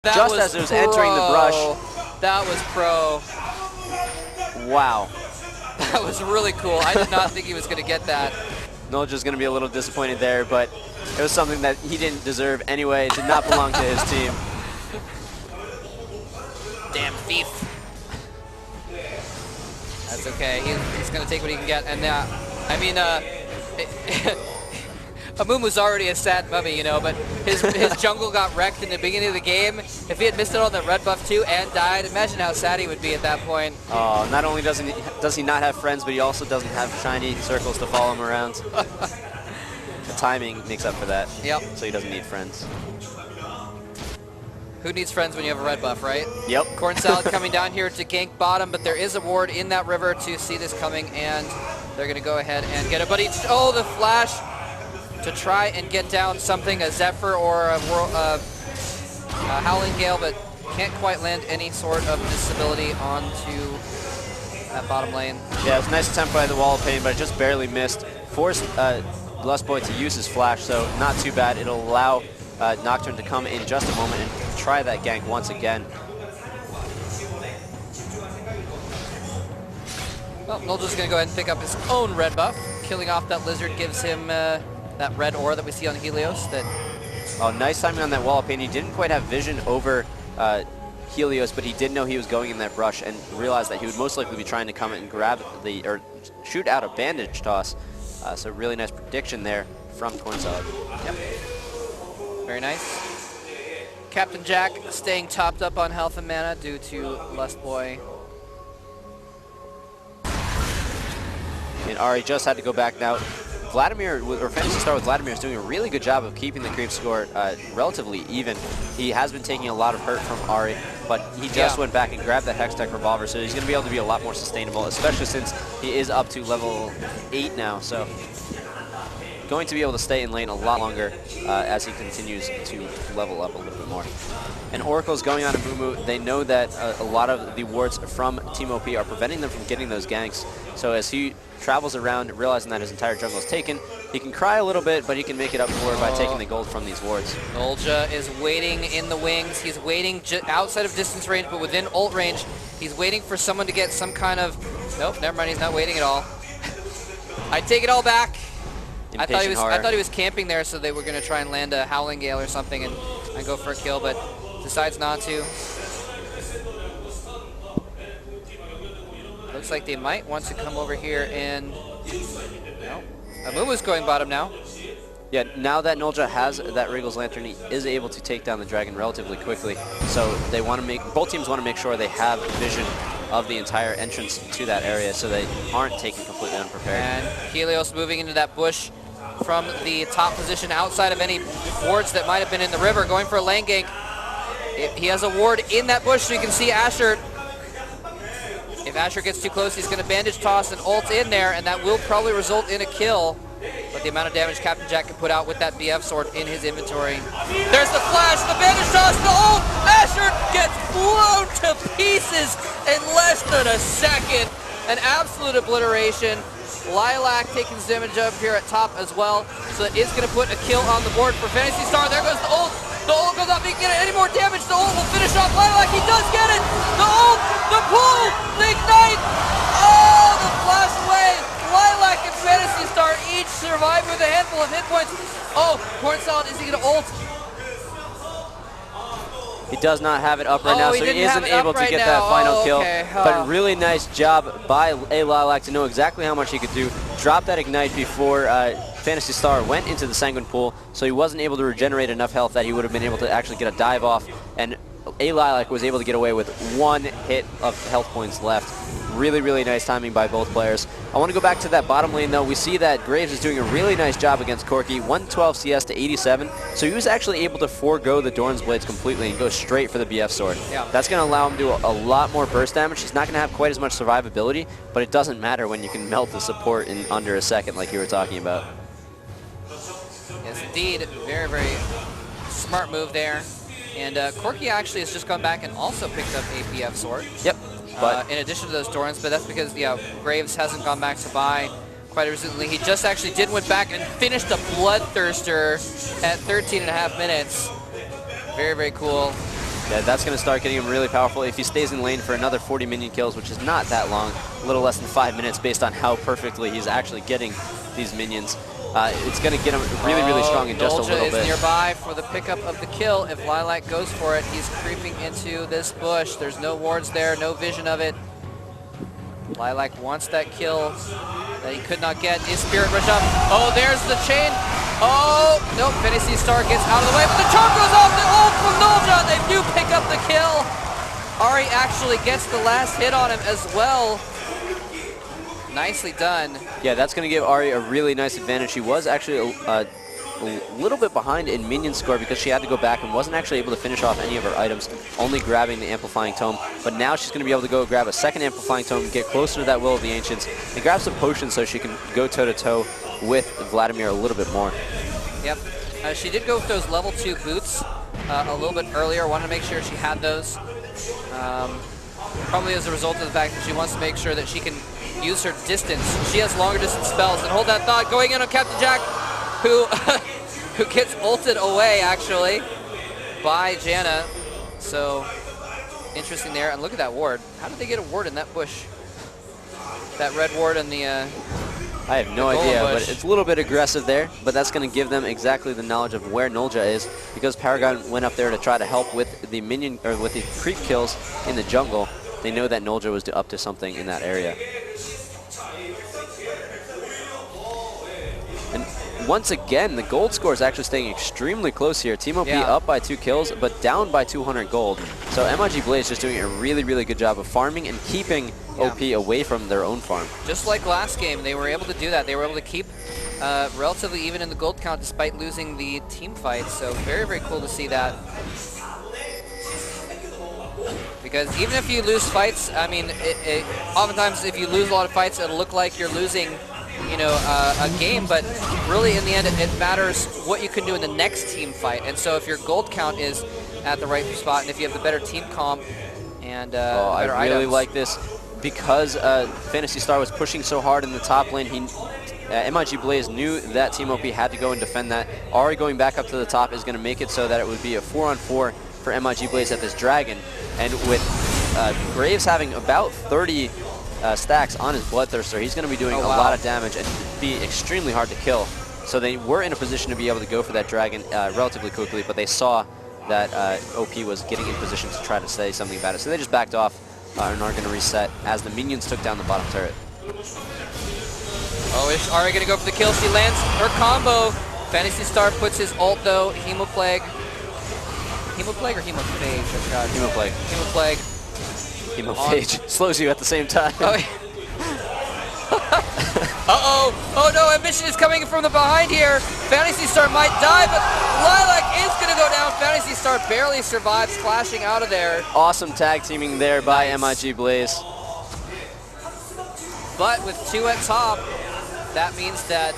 Just as it was entering the brush. That was pro. Wow. That was really cool. I did not think he was going to get that. Nolja's going to be a little disappointed there, but it was something that he didn't deserve anyway. It did not belong to his team. Damn thief. That's okay. He's going to take what he can get. And I mean, Amumu's already a sad mummy, you know, but his jungle got wrecked in the beginning of the game. If he had missed it on the red buff too and died, imagine how sad he would be at that point. Oh, not only does he not have friends, but he also doesn't have shiny circles to follow him around. The timing makes up for that. Yep. So he doesn't need friends. Who needs friends when you have a red buff, right? Yep. Corn Salad coming down here to gank bottom, but there is a ward in that river to see this coming, and they're going to go ahead and get it. But oh, the flash to try and get down something, a Zephyr or a Howling Gale, but can't quite land any sort of disability onto that bottom lane. Yeah, it was a nice attempt by the Wall of Pain, but it just barely missed. Forced Lustboy to use his flash, so not too bad. It'll allow Nocturne to come in just a moment and try that gank once again. Well, Nolja's going to go ahead and pick up his own red buff. Killing off that lizard gives him that red aura that we see on Helios. Oh, nice timing on that Wall of Pain. He didn't quite have vision over Helios, but he did know he was going in that brush and realized that he would most likely be trying to come and grab or shoot out a bandage toss. So really nice prediction there from Corn Salad. Yep. Very nice. Captain Jack staying topped up on health and mana due to Lustboy. And Ari just had to go back now. Vladimir, or Fantasy Star with Vladimir, is doing a really good job of keeping the creep score relatively even. He has been taking a lot of hurt from Ari, but he just went back and grabbed that Hextech Revolver, so he's going to be able to be a lot more sustainable, especially since he is up to level 8 now. So going to be able to stay in lane a lot longer as he continues to level up a little bit more. And Oracle's going on to Mumu. They know that a lot of the wards from Team OP are preventing them from getting those ganks. So as he travels around, realizing that his entire jungle is taken, he can cry a little bit, but he can make it up for it by taking the gold from these wards. Nolja is waiting in the wings. He's waiting outside of distance range, but within ult range. He's waiting for someone to get some kind of... Nope, never mind, he's not waiting at all. I take it all back. I thought he was camping there, so they were going to try and land a Howling Gale or something and go for a kill, but decides not to. Looks like they might want to come over here and... No. Amumu's going bottom now. Yeah, now that Nolja has that Wriggle's Lantern, he is able to take down the dragon relatively quickly. So they want to both teams want to make sure they have vision of the entire entrance to that area so they aren't taken completely unprepared. And Helios moving into that bush from the top position outside of any wards that might have been in the river, going for a lane gank. He has a ward in that bush, so you can see Asher. If Asher gets too close, he's going to bandage toss and ult in there, and that will probably result in a kill. But the amount of damage Captain Jack can put out with that BF sword in his inventory. There's the flash, the bandage toss, the ult! Asher gets blown to pieces in less than a second. An absolute obliteration. Lilac taking some damage up here at top as well. So that is going to put a kill on the board for Fantasy Star. There goes the ult. The ult goes up. He can get any more damage. The ult will finish off Lilac. He does get it. The ult, the pull, the ignite. Oh, the flash away. Lilac and Fantasy Star each survive with a handful of hit points. Oh, Corn Salad, is he going to ult? He does not have it up right now, so he isn't able to get that final kill. But really nice job by a Lilac to know exactly how much he could do. Drop that ignite before Fantasy Star went into the Sanguine Pool, so he wasn't able to regenerate enough health that he would have been able to actually get a dive off. And a Lilac was able to get away with one hit of health points left. Really, really nice timing by both players. I want to go back to that bottom lane, though. We see that Graves is doing a really nice job against Corki. 112 CS to 87. So he was actually able to forego the Doran's Blades completely and go straight for the BF Sword. Yeah. That's going to allow him to do a lot more burst damage. He's not going to have quite as much survivability, but it doesn't matter when you can melt the support in under a second like you were talking about. Yes, indeed. Very, very smart move there. And Corki actually has just gone back and also picked up a BF Sword. Yep. In addition to those Dorans, but that's because Graves hasn't gone back to buy quite recently. He just actually went back and finished a Bloodthirster at 13.5 minutes. Very, very cool. Yeah, that's going to start getting him really powerful if he stays in lane for another 40 minion kills, which is not that long, a little less than 5 minutes based on how perfectly he's actually getting these minions. It's going to get him really, really strong in just a little bit. Nolja is nearby for the pickup of the kill. If Lilac goes for it, he's creeping into this bush. There's no wards there, no vision of it. Lilac wants that kill that he could not get. His Spirit Rush up. Oh, there's the chain. Oh, nope, Fantasy Star gets out of the way, but the charm goes off the ult from Nolja. They do pick up the kill. Ari actually gets the last hit on him as well. Nicely done. Yeah, that's going to give Ari a really nice advantage. She was actually a little bit behind in minion score because she had to go back and wasn't actually able to finish off any of her items, only grabbing the Amplifying Tome. But now she's going to be able to go grab a second Amplifying Tome, get closer to that Will of the Ancients, and grab some potions so she can go toe-to-toe with Vladimir a little bit more. Yep. She did go with those level 2 boots a little bit earlier. Wanted to make sure she had those. Probably as a result of the fact that she wants to make sure that she can use her distance. She has longer distance spells. And hold that thought, going in on Captain Jack, who who gets ulted away, actually, by Janna. So, interesting there. And look at that ward. How did they get a ward in that bush? That red ward in the... I have no idea, but it's a little bit aggressive there, but that's going to give them exactly the knowledge of where Nolja is, because Paragon went up there to try to help with the minion, or with the creep kills in the jungle. They know that Nolja was up to something in that area. And once again, the gold score is actually staying extremely close here. Team OP up by 2 kills, but down by 200 gold. So MiG Blaze just doing a really, really good job of farming and keeping OP away from their own farm. Just like last game, they were able to do that. They were able to keep relatively even in the gold count despite losing the team fight. So very, very cool to see that. Because even if you lose fights, I mean, oftentimes if you lose a lot of fights, it'll look like you're losing, you know, a game, but really in the end it matters what you can do in the next team fight. And so if your gold count is at the right spot, and if you have the better team comp and better I really items. like this because Fantasy Star was pushing so hard in the top lane. MiG Blaze knew that Team OP had to go and defend that. Ari going back up to the top is going to make it so that it would be a 4-on-4 for MiG Blaze at this dragon. And with Graves having about 30 stacks on his Bloodthirster, he's going to be doing a lot of damage and be extremely hard to kill. So they were in a position to be able to go for that dragon relatively quickly, but they saw that OP was getting in position to try to say something about it. So they just backed off and are going to reset as the minions took down the bottom turret. Oh, is Ari going to go for the kill? She lands her combo. Fantasy Star puts his ult, though. Hemoplague. Hemoplague or Hemophage? I forgot. Hemoplague. Hemoplague. Hemophage. Slows you at the same time. Oh, uh-oh. Oh, no. Ambition is coming from the behind here. Fantasy Star might die, but Lilac is going to go down. Fantasy Star barely survives, flashing out of there. Awesome tag teaming there by MiG Blaze. But with 2 at top, that means that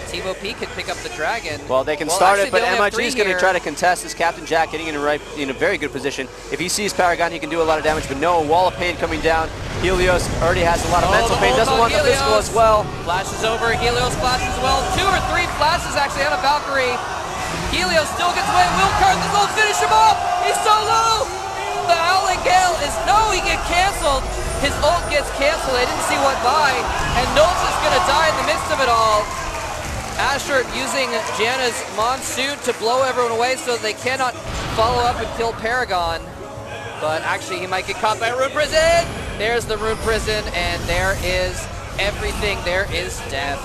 Team OP can pick up the dragon. Well, they can start actually, it, but MiG is going to try to contest this. Captain Jack getting in a very good position. If he sees Paragon, he can do a lot of damage, but no, Wall of Pain coming down. Helios already has a lot of mental pain, doesn't want the physical as well. Flashes over, Helios flashes as well. 2 or 3 flashes actually on a Valkyrie. Helios still gets away. Will Carthage will finish him off. He's so low. The Howling Gale is, no, he gets canceled. His ult gets canceled. I didn't see what by. And Nolja's going to die in the midst of it all. Asher using Janna's Monsoon to blow everyone away so they cannot follow up and kill Paragon. But actually, he might get caught by Rune Prison. There's the Rune Prison, and there is everything. There is death.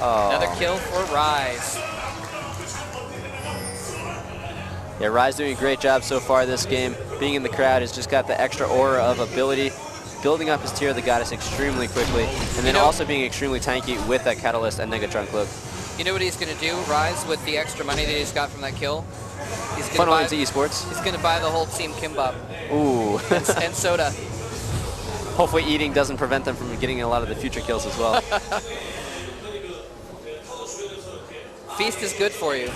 Oh. Another kill for Rise. Yeah, Rise doing a great job so far this game. Being in the crowd has just got the extra aura of ability, building up his tier of the goddess extremely quickly, and then also being extremely tanky with that Catalyst and Negatron Cloak. You know what he's going to do, Rise, with the extra money that he's got from that kill? He's going Funnel into esports. He's going to buy the whole team Kimbap. Ooh. and soda. Hopefully eating doesn't prevent them from getting a lot of the future kills as well. Feast is good for you.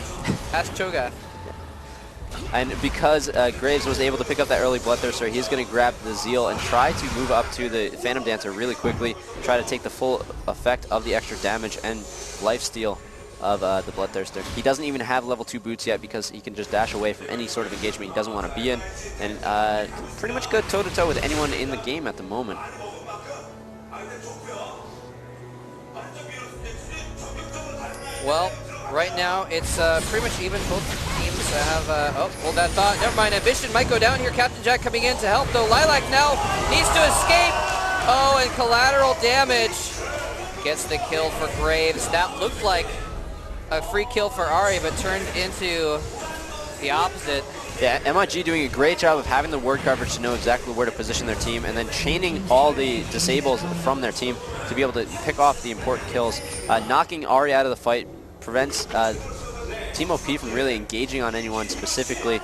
Ask Cho'Gath. And because Graves was able to pick up that early Bloodthirster, he's going to grab the Zeal and try to move up to the Phantom Dancer really quickly, try to take the full effect of the extra damage and lifesteal of the Bloodthirster. He doesn't even have level 2 boots yet because he can just dash away from any sort of engagement he doesn't want to be in, and pretty much go toe-to-toe with anyone in the game at the moment. Well, right now it's pretty much even. Both teams have, oh, hold that thought. Never mind, Ambition might go down here. Captain Jack coming in to help, though. Lilac now needs to escape. Oh, and collateral damage gets the kill for Graves. That looked like a free kill for Ari, but turned into the opposite. Yeah, MiG doing a great job of having the ward coverage to know exactly where to position their team, and then chaining all the disables from their team to be able to pick off the important kills. Knocking Ari out of the fight prevents Team OP from really engaging on anyone specifically,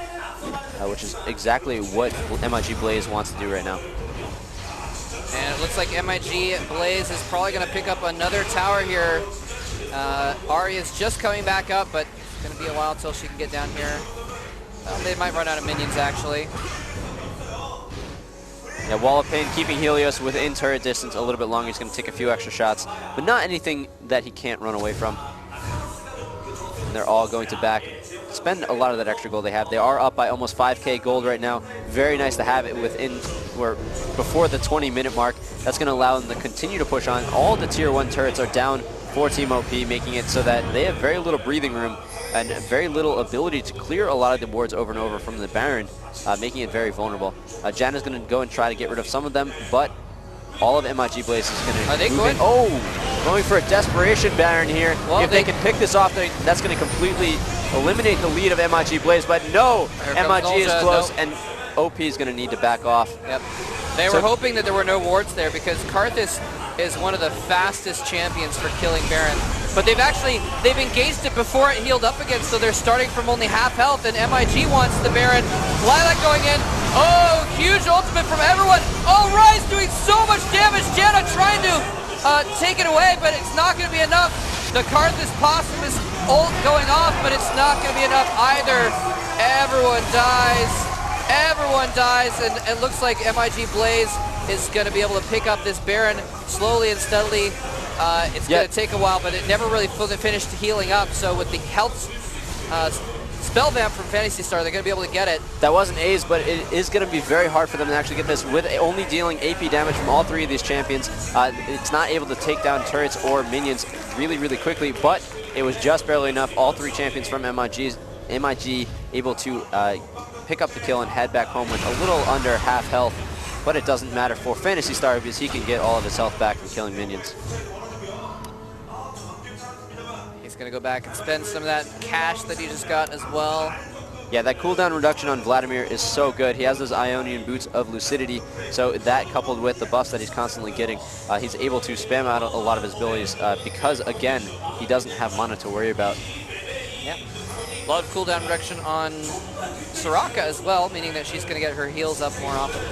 which is exactly what MiG Blaze wants to do right now. And it looks like MiG Blaze is probably going to pick up another tower here. Ari is just coming back up, but it's going to be a while until she can get down here. They might run out of minions, actually. Yeah, Wall of Pain keeping Helios within turret distance a little bit longer. He's going to take a few extra shots, but not anything that he can't run away from. And they're all going to spend a lot of that extra gold they have. They are up by almost 5k gold right now. Very nice to have it before the 20-minute mark. That's going to allow them to continue to push on. All the tier 1 turrets are down for Team OP, making it so that they have very little breathing room and very little ability to clear a lot of the wards over and over from the Baron, making it very vulnerable. Jan is going to go and try to get rid of some of them, but all of MiG Blaze is going to... Are they going? Oh, going for a desperation Baron here. Well, if they can pick this off, that's going to completely eliminate the lead of MiG Blaze, but no, MiG is close, and OP is going to need to back off. Yep. They were hoping that there were no wards there because Karthus is one of the fastest champions for killing Baron. But they've engaged it before it healed up again, so they're starting from only half health, and MiG wants the Baron. Lilac going in. Oh, huge ultimate from everyone. Oh, Rise doing so much damage. Janna trying to take it away, but it's not going to be enough. The Karthus Posthumous ult going off, but it's not going to be enough either. Everyone dies. Everyone dies, and it looks like MiG Blaze is going to be able to pick up this Baron slowly and steadily. It's going to take a while, but it never really finished healing up. So with the health spell vamp from Phantasy Star, they're going to be able to get it. That wasn't A's, but it is going to be very hard for them to actually get this with only dealing AP damage from all 3 of these champions. It's not able to take down turrets or minions really, really quickly, but it was just barely enough. All 3 champions from MiG able to pick up the kill and head back home with a little under half health, but it doesn't matter for Phantasy Star because he can get all of his health back from killing minions. He's going to go back and spend some of that cash that he just got as well. Yeah, that cooldown reduction on Vladimir is so good. He has those Ionian boots of Lucidity, so that coupled with the buffs that he's constantly getting, he's able to spam out a lot of his abilities because, again, he doesn't have mana to worry about. Yeah. A lot of cooldown reduction on Soraka as well, meaning that she's going to get her heals up more often.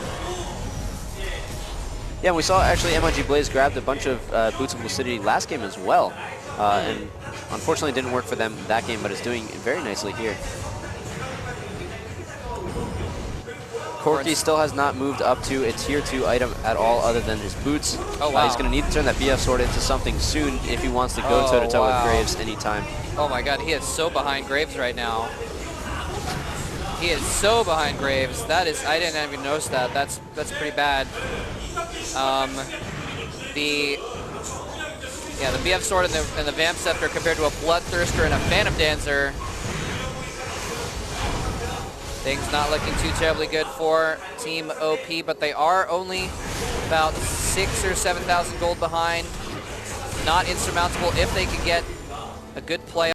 Yeah, we saw actually MiG Blaze grabbed a bunch of Boots of Lucidity last game as well, and unfortunately didn't work for them that game, but is doing very nicely here. Corki still has not moved up to a tier 2 item at all other than his boots. Oh, wow. He's going to need to turn that BF sword into something soon if he wants to go toe-to-toe with Graves anytime. Oh my god, he is so behind Graves right now. He is so behind Graves. That is, I didn't even notice that. That's pretty bad. The BF sword and the Vamp Scepter compared to a Bloodthirster and a Phantom Dancer. Things not looking too terribly good for Team OP, but they are only about 6,000 or 7,000 gold behind. Not insurmountable if they can get a good play